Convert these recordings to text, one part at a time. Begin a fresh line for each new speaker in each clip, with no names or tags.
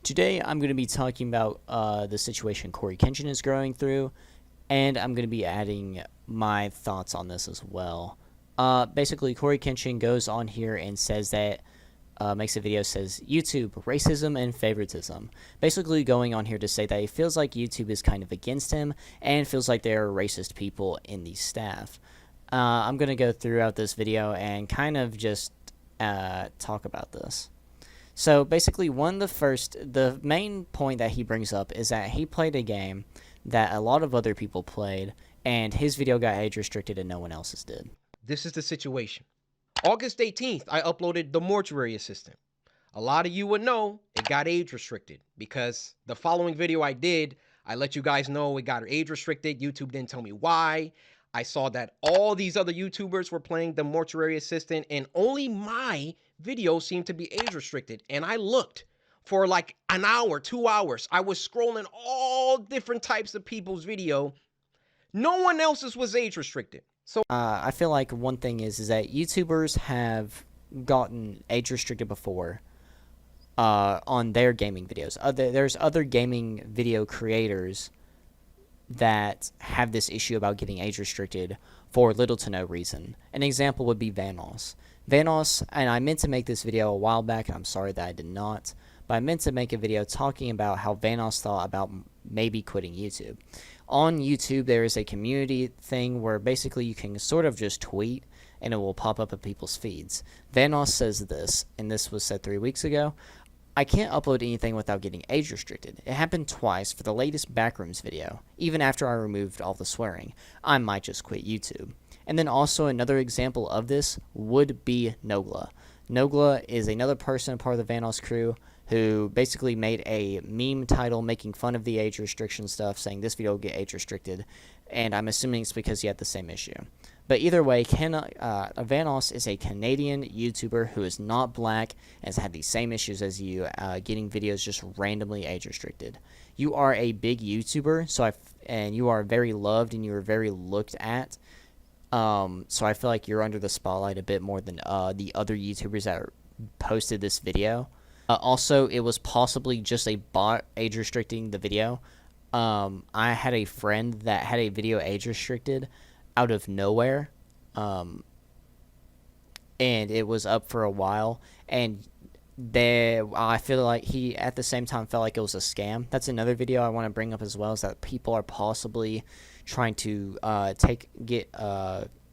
Today I'm going to be talking about the situation CoryxKenshin is going through, and I'm going to be adding my thoughts on this as well. Basically, CoryxKenshin goes on here and says that, makes a video, says YouTube, racism and favoritism. Basically going on here to say that he feels like YouTube is kind of against him, and feels like there are racist people in the staff. I'm going to go throughout this video and kind of just talk about this. So basically, the main point that he brings up is that he played a game that a lot of other people played, and his video got age restricted and no one else's did.
This is the situation. August 18th, I uploaded The Mortuary Assistant. A lot of you would know it got age restricted because the following video I did, I let you guys know it got age restricted. YouTube didn't tell me why. I saw that all these other YouTubers were playing The Mortuary Assistant, and only my video seemed to be age restricted. And I looked for like an hour, 2 hours. I was scrolling all different types of people's video. No one else's was age restricted. So
I feel like one thing is that YouTubers have gotten age restricted before on their gaming videos. There's other gaming video creators that have this issue about getting age restricted for little to no reason. An example would be Vanoss. Vanoss, and I meant to make this video a while back, and I'm sorry that I did not, but I meant to make a video talking about how Vanoss thought about maybe quitting YouTube. On YouTube, there is a community thing where basically you can sort of just tweet and it will pop up in people's feeds. Vanoss says this, and this was said 3 weeks ago: I can't upload anything without getting age restricted. It happened twice for the latest Backrooms video. Even after I removed all the swearing, I might just quit YouTube. And then also another example of this would be Nogla. Nogla is another person, part of the Vanoss crew, who basically made a meme title making fun of the age restriction stuff, saying this video will get age restricted, and I'm assuming it's because he had the same issue. But either way, Vanoss is a Canadian YouTuber who is not black and has had the same issues as you, getting videos just randomly age restricted. You are a big YouTuber, and you are very loved and you are very looked at. So I feel like you're under the spotlight a bit more than the other YouTubers that posted this video. Also, it was possibly just a bot age restricting the video. I had a friend that had a video age restricted out of nowhere, and it was up for a while, and I feel like he at the same time felt like it was a scam. That's another video I want to bring up as well, is that people are possibly trying to get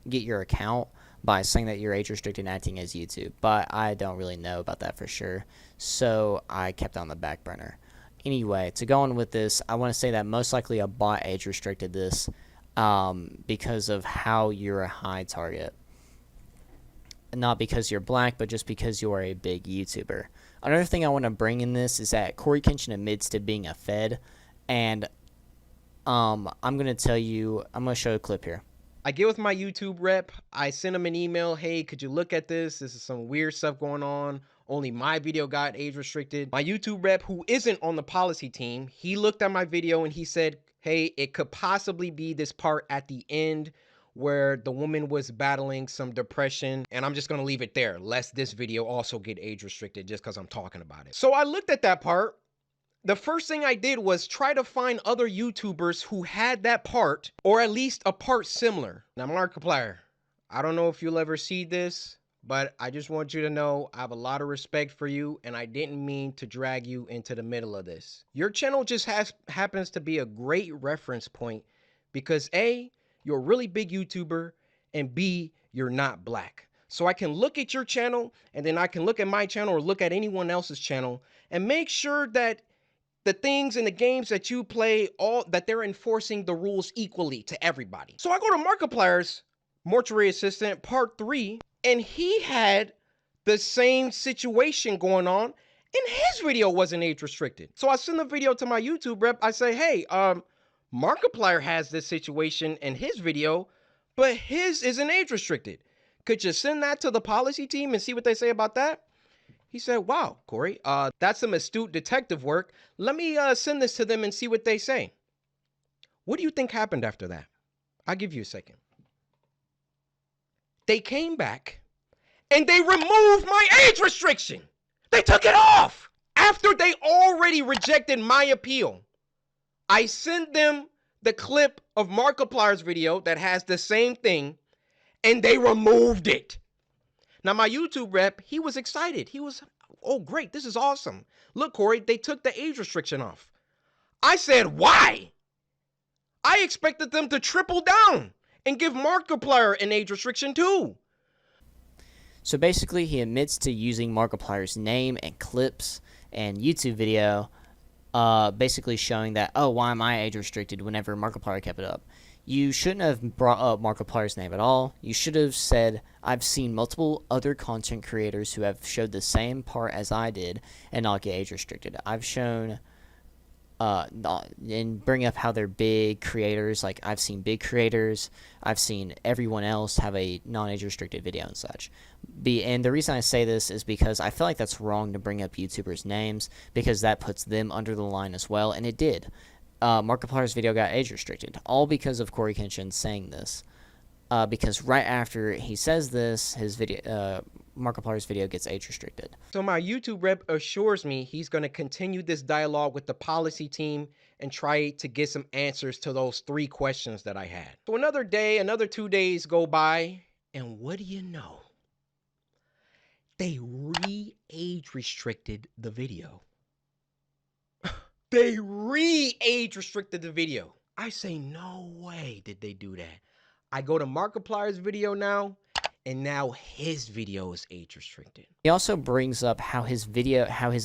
your account by saying that you're age restricted and acting as YouTube, but I don't really know about that for sure, so I kept it on the back burner. Anyway, to go on with this, I want to say that most likely a bot age restricted this because of how you're a high target. Not because you're black, but just because you are a big YouTuber. Another thing I want to bring in this is that CoryxKenshin admits to being a Fed, and I'm going to tell you, I'm going to show a clip here.
I get with my YouTube rep. I send him an email. Hey, could you look at this? This is some weird stuff going on. Only my video got age restricted. My YouTube rep, who isn't on the policy team, he looked at my video and he said, hey, it could possibly be this part at the end where the woman was battling some depression. And I'm just going to leave it there, lest this video also get age restricted just because I'm talking about it. So I looked at that part. The first thing I did was try to find other YouTubers who had that part, or at least a part similar. Now, Markiplier, I don't know if you'll ever see this, but I just want you to know I have a lot of respect for you, and I didn't mean to drag you into the middle of this. Your channel just happens to be a great reference point because A, you're a really big YouTuber, and B, you're not black. So I can look at your channel, and then I can look at my channel or look at anyone else's channel and make sure that the things in the games that you play, that they're enforcing the rules equally to everybody. So I go to Markiplier's Mortuary Assistant Part 3, and he had the same situation going on, and his video wasn't age restricted. So I send the video to my YouTube rep. I say, hey, Markiplier has this situation in his video, but his isn't age restricted. Could you send that to the policy team and see what they say about that? He said, wow, Cory, that's some astute detective work. Let me send this to them and see what they say. What do you think happened after that? I'll give you a second. They came back and they removed my age restriction. They took it off. After After they already rejected my appeal, I sent them the clip of Markiplier's video that has the same thing, and they removed it. Now, my YouTube rep, he was excited. He was, oh, great, this is awesome. Look, Corey, they took the age restriction off. I said, why? I expected them to triple down and give Markiplier an age restriction too.
So basically, he admits to using Markiplier's name and clips and YouTube video, basically showing that, oh, why am I age restricted whenever Markiplier kept it up? You shouldn't have brought up Markiplier's name at all. You should have said, I've seen multiple other content creators who have showed the same part as I did and not get age restricted. I've shown, and bring up how they're big creators. Like, I've seen big creators. I've seen everyone else have a non-age restricted video and such. And the reason I say this is because I feel like that's wrong to bring up YouTubers' names, because that puts them under the line as well, and it did. Markiplier's video got age restricted, all because of CoryxKenshin saying this. Because right after he says this, his video, Markiplier's video gets age restricted.
So my YouTube rep assures me he's going to continue this dialogue with the policy team and try to get some answers to those 3 questions that I had. So another day, another 2 days go by, and what do you know? They re-age restricted the video. They re-age restricted the video. I say, no way did they do that. I go to Markiplier's video now, and now his video is age restricted.
He also brings up how his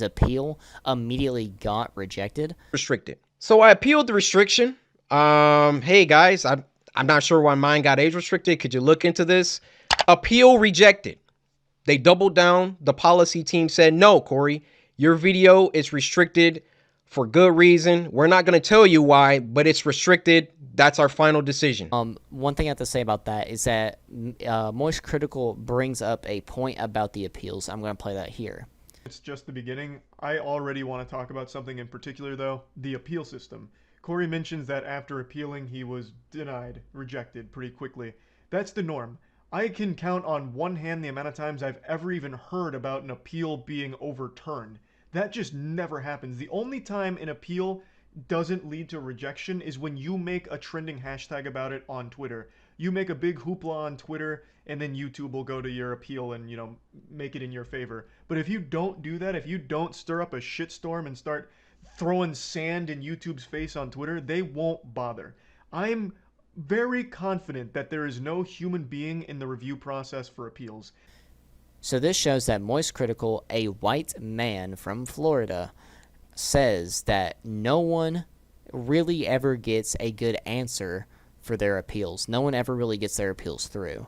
appeal immediately got rejected.
Restricted. So I appealed the restriction. Hey guys, I'm not sure why mine got age restricted. Could you look into this? Appeal rejected. They doubled down. The policy team said, no, Corey, your video is restricted for good reason. We're not going to tell you why, but it's restricted. That's our final decision.
One thing I have to say about that is that Moist Critical brings up a point about the appeals. I'm going to play that here.
It's just the beginning. I already want to talk about something in particular, though, the appeal system. Corey mentions that after appealing, he was denied, rejected pretty quickly. That's the norm. I can count on one hand the amount of times I've ever even heard about an appeal being overturned. That just never happens. The only time an appeal doesn't lead to rejection is when you make a trending hashtag about it on Twitter. You make a big hoopla on Twitter, and then YouTube will go to your appeal and, you know, make it in your favor. But if you don't do that, if you don't stir up a shitstorm and start throwing sand in YouTube's face on Twitter, they won't bother. I'm very confident that there is no human being in the review process for appeals.
So this shows that Moist Critical, a white man from Florida, says that no one really ever gets a good answer for their appeals. No one ever really gets their appeals through.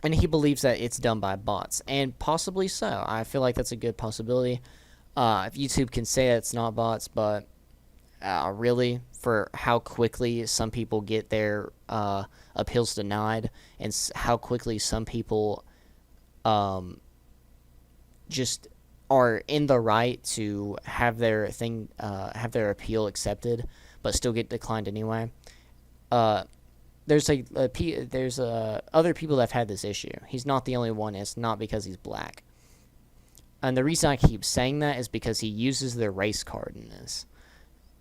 And he believes that it's done by bots, and possibly so. I feel like that's a good possibility. If YouTube can say it's not bots, but really, for how quickly some people get their appeals denied, and how quickly some people just are in the right to have their appeal accepted, but still get declined anyway. There's other people that have had this issue. He's not the only one. It's not because he's black. And the reason I keep saying that is because he uses the race card in this.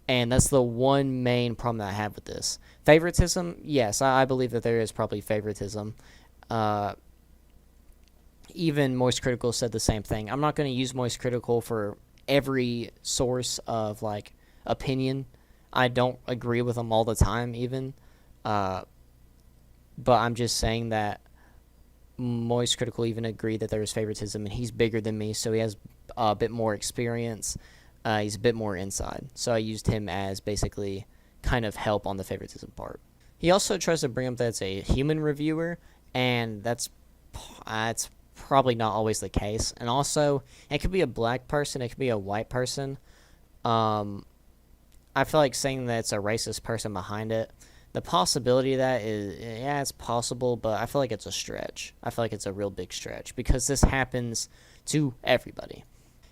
And that's the one main problem that I have with this. Favoritism, yes, I believe that there is probably favoritism. Even Moist Critical said the same thing. I'm not going to use Moist Critical for every source of, like, opinion. I don't agree with them all the time, even. But I'm just saying that Moist Critical even agreed that there is favoritism, and he's bigger than me, so he has a bit more experience. He's a bit more inside. So I used him as basically kind of help on the favoritism part. He also tries to bring up that it's a human reviewer, and that's probably not always the case. And also, it could be a black person, it could be a white person. I feel like saying that it's a racist person behind it, the possibility of that is, yeah, it's possible, but I feel like it's a stretch. I feel like it's a real big stretch, because this happens to everybody.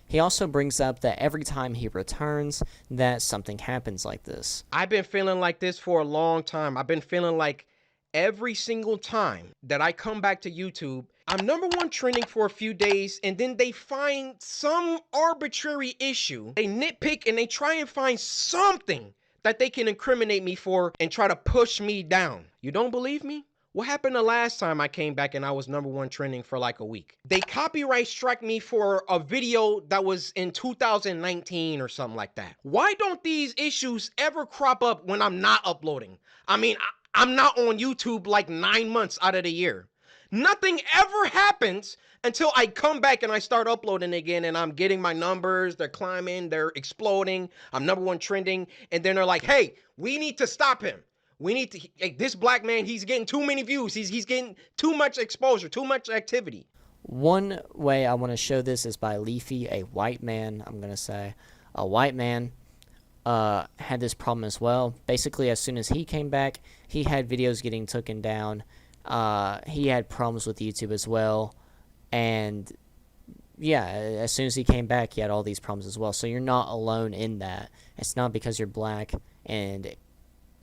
He also brings up that every time he returns, that something happens like this.
I've been feeling like this for a long time. I've been feeling like every single time that I come back to YouTube I'm #1 trending for a few days, and then they find some arbitrary issue. They nitpick and they try and find something that they can incriminate me for and try to push me down. You don't believe me? What happened the last time I came back and I was #1 trending for like a week? They copyright struck me for a video that was in 2019 or something like that. Why don't these issues ever crop up when I'm not uploading? I mean, I'm not on YouTube like 9 months out of the year. Nothing ever happens until I come back and I start uploading again, and I'm getting my numbers, they're climbing, they're exploding, I'm #1 trending, and then they're like, hey, we need to stop him. We need to, like, this black man, he's getting too many views, he's getting too much exposure, too much activity.
One way I want to show this is by Leafy, a white man, I'm going to say. A white man had this problem as well. Basically, as soon as he came back, he had videos getting taken down. He had problems with YouTube as well, and yeah, as soon as he came back, he had all these problems as well. So you're not alone in that. It's not because you're black, and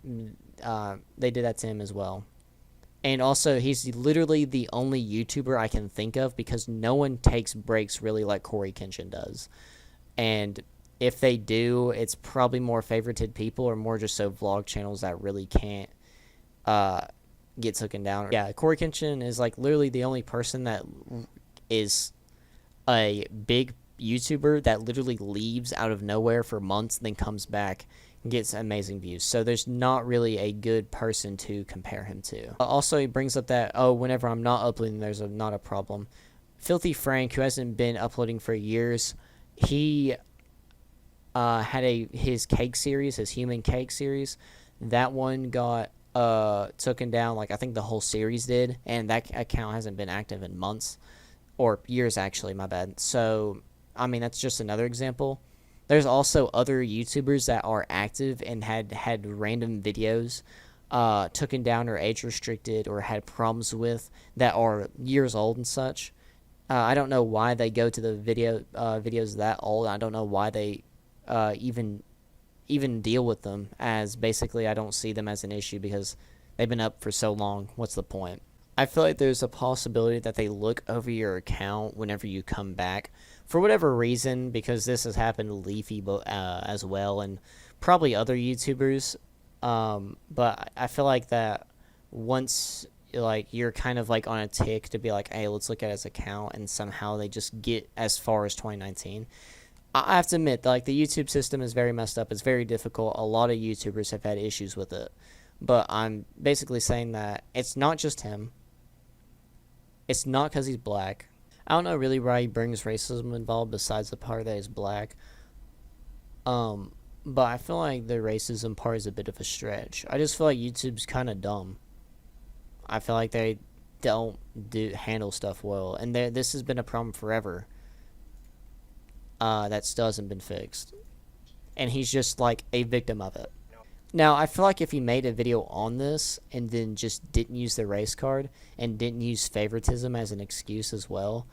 they did that to him as well. And also, he's literally the only YouTuber I can think of, because no one takes breaks really like CoryxKenshin does. And if they do, it's probably more favorited people, or more just so vlog channels that really can't get taken down. Yeah, CoryxKenshin is like literally the only person that is a big YouTuber that literally leaves out of nowhere for months, then comes back and gets amazing views. So there's not really a good person to compare him to. Also, he brings up that, oh, whenever I'm not uploading, there's not a problem. Filthy Frank, who hasn't been uploading for years, he had his cake series, his human cake series. That one got taken down, like I think the whole series did, and that account hasn't been active in months, or years actually, my bad. So I mean, that's just another example. There's also other YouTubers that are active and had random videos taken down or age restricted or had problems with, that are years old and such. I don't know why they go to the videos that old. I don't know why they even deal with them, as basically I don't see them as an issue because they've been up for so long. What's the point? I feel like there's a possibility that they look over your account whenever you come back for whatever reason, because this has happened to Leafy as well, and probably other YouTubers. But I feel like that once like you're kind of like on a tick to be like, hey, let's look at his account, and somehow they just get as far as 2019. I have to admit, like, the YouTube system is very messed up. It's very difficult. A lot of YouTubers have had issues with it. But I'm basically saying that it's not just him. It's not because he's black. I don't know really why he brings racism involved besides the part that he's black. But I feel like the racism part is a bit of a stretch. I just feel like YouTube's kind of dumb. I feel like they don't handle stuff well. And this has been a problem forever. That still hasn't been fixed. And he's just like a victim of it. Now, I feel like if he made a video on this and then just didn't use the race card and didn't use favoritism as an excuse as well,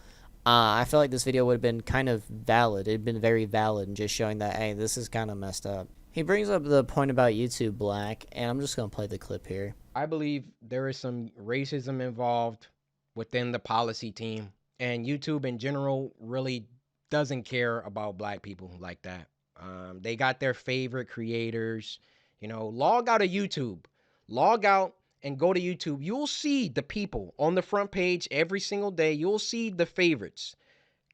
I feel like this video would have been kind of valid. It had been very valid and just showing that, hey, this is kind of messed up. He brings up the point about YouTube black, and I'm just going to play the clip here.
I believe there is some racism involved within the policy team, and YouTube in general really doesn't care about black people like that. They got their favorite creators. You know, log out of YouTube. Log out and go to YouTube. You'll see the people on the front page every single day. You'll see the favorites.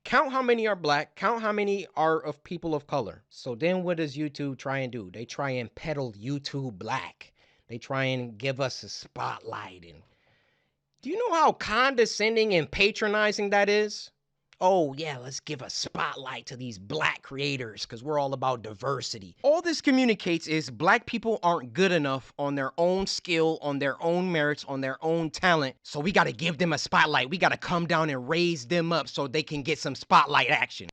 Count how many are black. Count how many are of people of color. So then what does YouTube try and do? They try and peddle YouTube black. They try and give us a spotlight. And do you know how condescending and patronizing that is? Oh yeah, let's give a spotlight to these black creators because we're all about diversity. All this communicates is black people aren't good enough on their own skill, on their own merits, on their own talent. So we got to give them a spotlight. We got to come down and raise them up so they can get some spotlight action.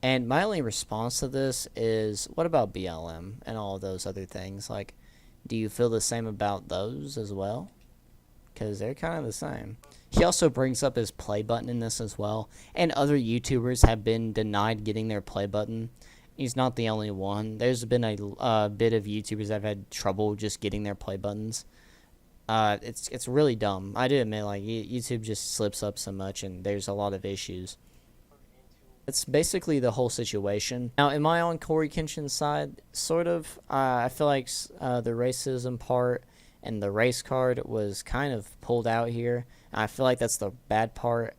And my only response to this is, what about BLM and all of those other things? Like, do you feel the same about those as well? Because they're kind of the same. He also brings up his play button in this as well, and other YouTubers have been denied getting their play button. He's not the only one. There's been a bit of YouTubers that have had trouble just getting their play buttons. It's really dumb. I do admit, like, YouTube just slips up so much, and there's a lot of issues. It's basically the whole situation. Now, am I on CoryxKenshin's side? Sort of. I feel like the racism part and the race card was kind of pulled out here. I feel like that's the bad part,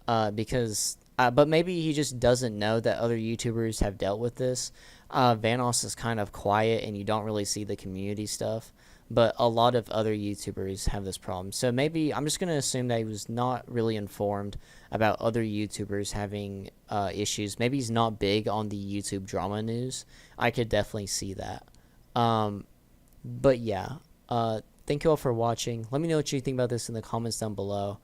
but maybe he just doesn't know that other YouTubers have dealt with this. Vanoss is kind of quiet, and you don't really see the community stuff. But a lot of other YouTubers have this problem. So maybe I'm just going to assume that he was not really informed about other YouTubers having issues. Maybe he's not big on the YouTube drama news. I could definitely see that. But yeah, thank you all for watching. Let me know what you think about this in the comments down below.